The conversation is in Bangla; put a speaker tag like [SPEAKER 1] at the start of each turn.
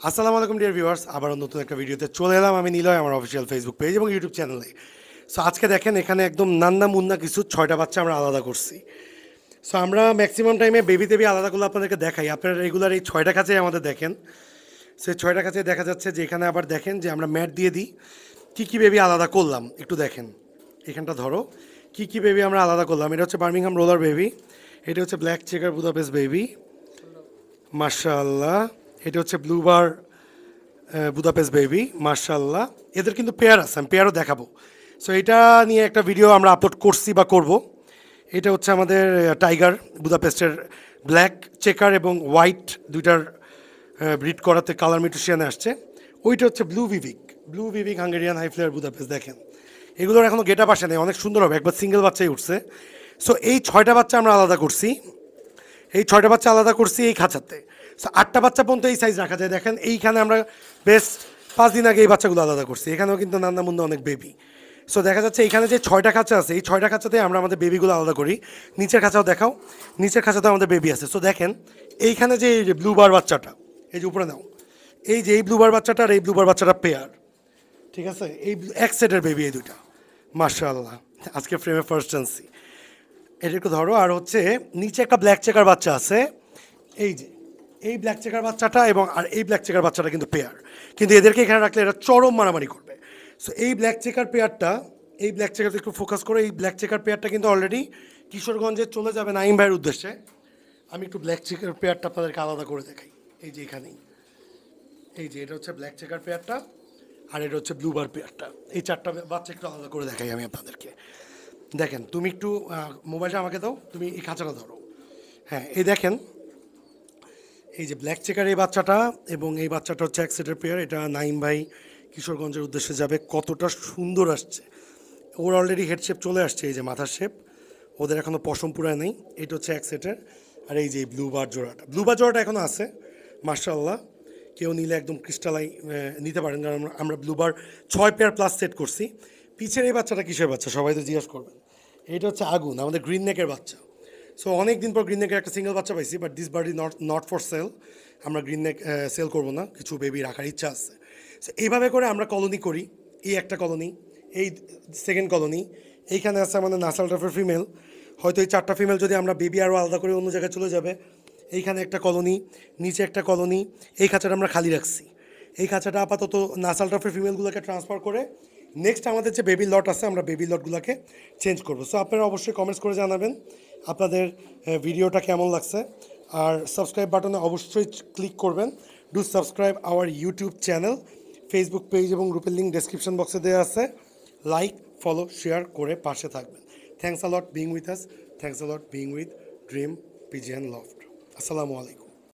[SPEAKER 1] আসসালামু আলাইকুম ডিয়ার ভিউয়ার্স, আবার নতুন একটা ভিডিওতে চলে এলাম আমি নিলয় আমার অফিসিয়াল ফেসবুক পেজ এবং ইউটিউব চ্যানেলে। সো আজকে দেখেন এখানে একদম নান্না মুন্না কিছু 6টা বাচ্চা আমরা আলাদা করছি। সো আমরা ম্যাক্সিমাম টাইমে বেবি দেবী আলাদাগুলো আপনাদেরকে দেখাই, আপনারা রেগুলার এই 6টা কাছেই আমাদের দেখেন। সেই 6টা কাছে দেখা যাচ্ছে যে এখানে আবার দেখেন যে আমরা ম্যাট দিয়ে দিই কী কী বেবি আলাদা করলাম একটু দেখেন। এখানটা ধরো কী কী বেবি আমরা আলাদা করলাম। এটা হচ্ছে বার্মিংহাম রোলার বেবি, এটা হচ্ছে ব্ল্যাক চেকার বুদাপেস্ট বেবি, মাশাআল্লাহ। এটা হচ্ছে ব্লুবার বুদাপেস্ট বেবি, মার্শাল্লাহ। এদের কিন্তু পেয়ার আছে, আমি পেয়ারও দেখাবো। সো এটা নিয়ে একটা ভিডিও আমরা আপলোড করছি বা করব। এটা হচ্ছে আমাদের টাইগার বুদাপেস্টের ব্ল্যাক চেকার এবং হোয়াইট দুইটার ব্রিড করাতে কালার মিউটেশনে আসছে। ওইটা হচ্ছে ব্লু ভিভিক হাঙ্গেরিয়ান হাই ফ্লেয়ার বুদাপেস্ট। দেখেন এগুলোর এখনও গেট আপ আসে নেই, অনেক সুন্দর হবে, একবার সিঙ্গেল বাচ্চাই উঠছে। সো এই 6টা বাচ্চা আমরা আলাদা করছি, এই 6টা বাচ্চা আলাদা করছি এই খাঁচাতে। সো 8টা বাচ্চা পর্যন্ত এই সাইজ রাখা যায়। দেখেন এইখানে আমরা বেশ 5 দিন আগে এই বাচ্চাগুলো আলাদা করছি, এখানেও কিন্তু নান্না মুন্না অনেক বেবি। সো দেখা যাচ্ছে এইখানে যে 6টা খাঁচা আছে এই 6টা খাঁচাতে আমরা আমাদের বেবিগুলো আলাদা করি। নিচের খাঁচাও দেখাও, নিচের খাঁচাতেও আমাদের বেবি আছে। সো দেখেন এইখানে যে এই যে ব্লুবার বাচ্চাটা, এই যে উপরে নাও, এই যে এই ব্লুবার বাচ্চাটা আর এই ব্লুবার বাচ্চাটা পেয়ার, ঠিক আছে? এই এক সেটের বেবি এই দুইটা, মাশাআল্লাহ। আজকে ফ্রেমে ফার্স্ট আনছি, এটা একটু ধরো। আর হচ্ছে নিচে একটা ব্ল্যাক চেকার বাচ্চা আছে, এই যে এই ব্ল্যাক চেকার বাচ্চাটা এবং আর এই ব্ল্যাক চেকার বাচ্চাটা কিন্তু পেয়ার, কিন্তু এদেরকে এখানে রাখলে এরা চরম মারামারি করবে। সো এই ব্ল্যাক চেকার পেয়ারটা, এই ব্ল্যাক চেকারটা একটু ফোকাস করে, এই ব্ল্যাক চেকার পেয়ারটা কিন্তু অলরেডি কিশোরগঞ্জে চলে যাবে নাইম ভাইয়ের উদ্দেশ্যে। আমি একটু ব্ল্যাক চেকার পেয়ারটা আপনাদেরকে আলাদা করে দেখাই। এই যে এখানেই, এই যে এটা হচ্ছে ব্ল্যাক চেকার পেয়ারটা আর এটা হচ্ছে ব্লুবার পেয়ারটা। এই 4টা বাচ্চা একটু আলাদা করে দেখাই আমি আপনাদেরকে। দেখেন তুমি একটু মোবাইলটা আমাকে দাও, তুমি এই খাঁচাটা ধরো। হ্যাঁ এই দেখেন, এই যে ব্ল্যাক চেকার এই বাচ্চাটা এবং এই বাচ্চাটা হচ্ছে এক সেটের পেয়ার। এটা নাইম ভাই কিশোরগঞ্জের উদ্দেশ্যে যাবে, কতটা সুন্দর আসছে। ওর অলরেডি হেড শেপ চলে আসছে, এই যে মাথার শেপ, ওদের এখনও পশম পুরায় নেই। এটা হচ্ছে এক সেটের। আর এই যে ব্লুবার জোড়াটা এখনও আছে, মার্শাল্লাহ। কেউ নিলে একদম ক্রিস্টালাই নিতে পারেন, কারণ আমরা ব্লুবার 6 পেয়ার প্লাস সেট করছি। পিছের এই বাচ্চাটা কিসের বাচ্চা সবাই তো জিজ্ঞাসা করবেন। এটা হচ্ছে আগুন, আমাদের গ্রিন নেকের বাচ্চা। সো অনেক দিন পর গ্রিন নেকের একটা সিঙ্গেল বাচ্চা পাইছি, but this bird is not for sale. আমরা গ্রিন নেক সেল করবো না, কিছু বেবি রাখার ইচ্ছা আছে। সো এইভাবে করে আমরা কলোনি করি। এই একটা কলোনি, এই সেকেন্ড কলোনি, এইখানে আছে আমাদের নাসাল টাফের ফিমেল। হয়তো এই 4টা ফিমেল যদি আমরা বেবি আরও আলাদা করে অন্য জায়গায় চলে যাবে। এইখানে একটা কলোনি, নিচে একটা কলোনি, এই খাঁচাটা আমরা খালি রাখছি। এই খাঁচাটা আপাতত নাসাল টাফের ফিমেলগুলোকে ট্রান্সফার করে নেক্সট আমাদের যে বেবি লট আছে আমরা বেবি লটগুলোকে চেঞ্জ করবো। সো আপনারা অবশ্যই কমেন্টস করে জানাবেন আপনাদের ভিডিওটা কেমন লাগছে। আর সাবস্ক্রাইব বাটনে অবশ্যই ক্লিক করবেন। Do subscribe our YouTube channel, Facebook page এবং গ্রুপের লিঙ্ক ডেসক্রিপশন বক্সে দেওয়া আছে। লাইক, ফলো, শেয়ার করে পাশে থাকবেন। Thanks a lot being with us, thanks a lot being with dream পিজিএন loft. আসসালামু আলাইকুম।